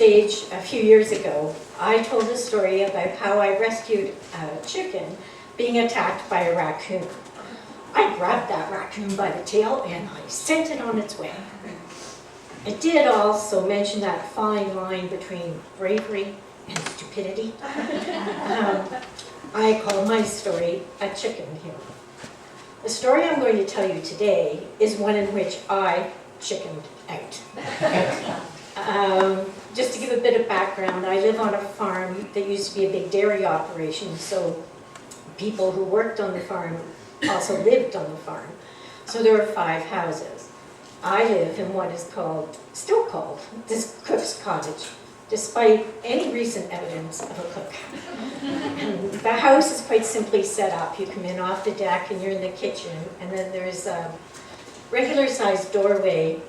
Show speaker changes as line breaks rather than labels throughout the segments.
stage a few years ago, I told a story about how I rescued a chicken being attacked by a raccoon. I grabbed that raccoon by the tail and I sent it on its way. I did also mention that fine line between bravery and stupidity. I call my story A Chicken Hero. The story I'm going to tell you today is one in which I chickened out. Just to give a bit of background, I live on a farm that used to be a big dairy operation, so people who worked on the farm also lived on the farm. So there were 5 houses. I live in what is still called, this cook's cottage, despite any recent evidence of a cook. And the house is quite simply set up. You come in off the deck and you're in the kitchen, and then there's a regular sized doorway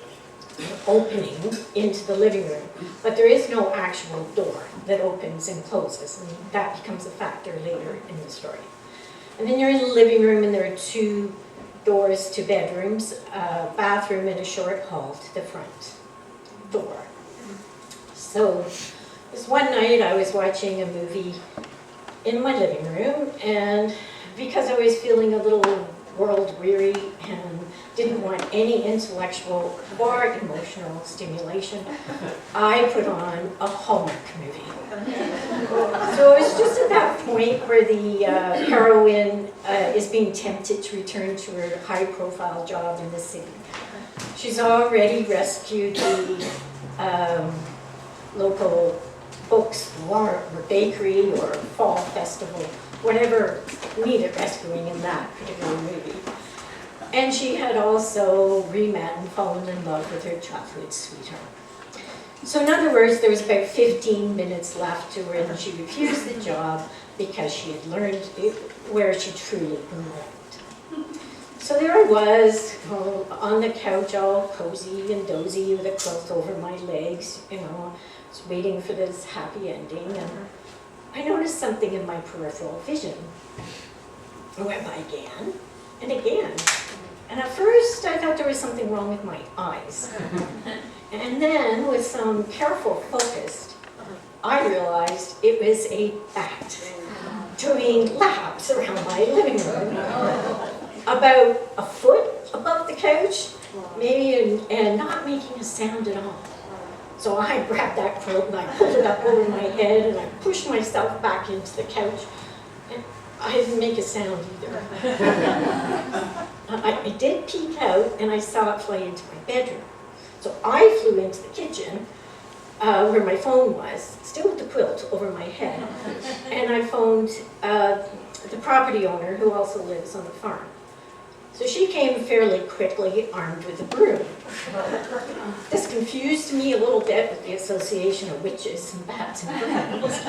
opening into the living room, but there is no actual door that opens and closes, and that becomes a factor later in the story. And then you're in the living room and there are 2 doors to bedrooms, a bathroom and a short hall to the front door. So this one night I was watching a movie in my living room, and because I was feeling a little world weary and didn't want any intellectual or emotional stimulation, I put on a Hallmark movie. So it was just at that point where the heroine is being tempted to return to her high-profile job in the city. She's already rescued the local bookstore or bakery or fall festival, whatever needed rescuing in that particular movie. And she had also re-met and fallen in love with her childhood sweetheart. So in other words, there was about 15 minutes left to her, and she refused the job because she had learned where she truly belonged. So there I was, on the couch, all cozy and dozy with a quilt over my legs, just waiting for this happy ending, and I noticed something in my peripheral vision. I went by again and again. And at first, I thought there was something wrong with my eyes. And then, with some careful focus, I realized it was a bat doing laps around my living room, about a foot above the couch, maybe, and not making a sound at all. So I grabbed that quilt and I pulled it up over my head and I pushed myself back into the couch. And I didn't make a sound either. I did peek out and I saw it fly into my bedroom. So I flew into the kitchen where my phone was, still with the quilt over my head, and I phoned the property owner who also lives on the farm. So she came fairly quickly, armed with a broom. This confused me a little bit with the association of witches and bats and brooms.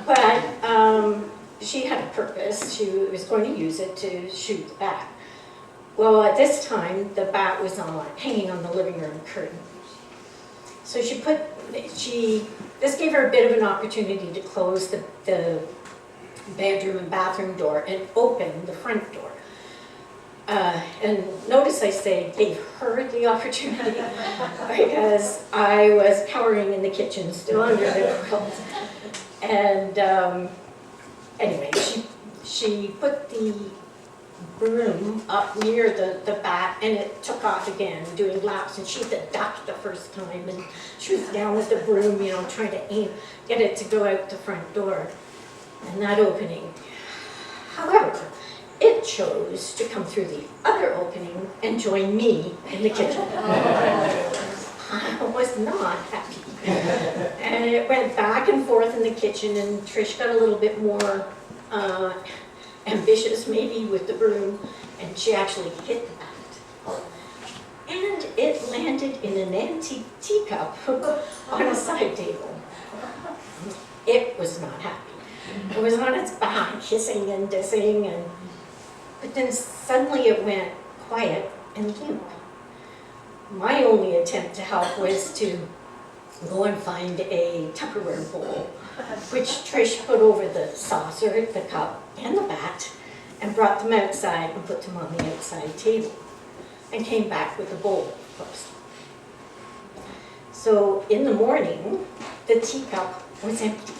But she had a purpose. She was going to use it to shoot the bat. Well, at this time, the bat was hanging on the living room curtain. So this gave her a bit of an opportunity to close the bedroom and bathroom door and open the front door. And notice I say gave her the opportunity because I was cowering in the kitchen, still under the quilt. And anyway, she put the broom up near the bat, and it took off again, doing laps, and she had ducked the first time, and she was down with the broom, trying to get it to go out the front door, and that opening. However, it chose to come through the other opening and join me in the kitchen. I was not happy. And it went back and forth in the kitchen, and Trish got a little bit more ambitious maybe with the broom, and she actually hit the bat. And it landed in an antique teacup on a side table. It was not happy. It was on its back, hissing and dissing, but then suddenly it went quiet and limp. My only attempt to help was to go and find a Tupperware bowl, which Trish put over the saucer, the cup, and the bat, and brought them outside and put them on the outside table, and came back with the bowl, of course. So in the morning, the teacup was empty.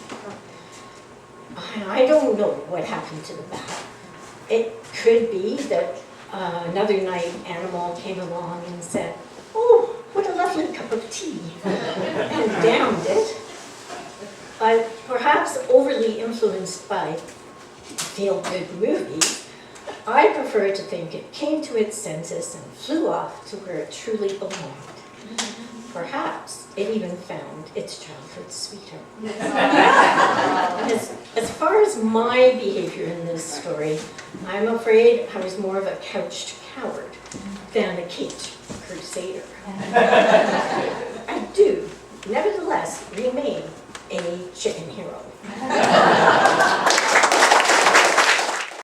I don't know what happened to the bat. It could be that another night animal came along and said, "Oh, what a lovely cup of tea," and downed it. But perhaps overly influenced by feel-good movies, I prefer to think it came to its senses and flew off to where it truly belonged. Perhaps it even found its childhood sweetheart. As far as my behavior in this story, I'm afraid I was more of a couched coward than a caged crusader. I do, nevertheless, remain a chicken hero.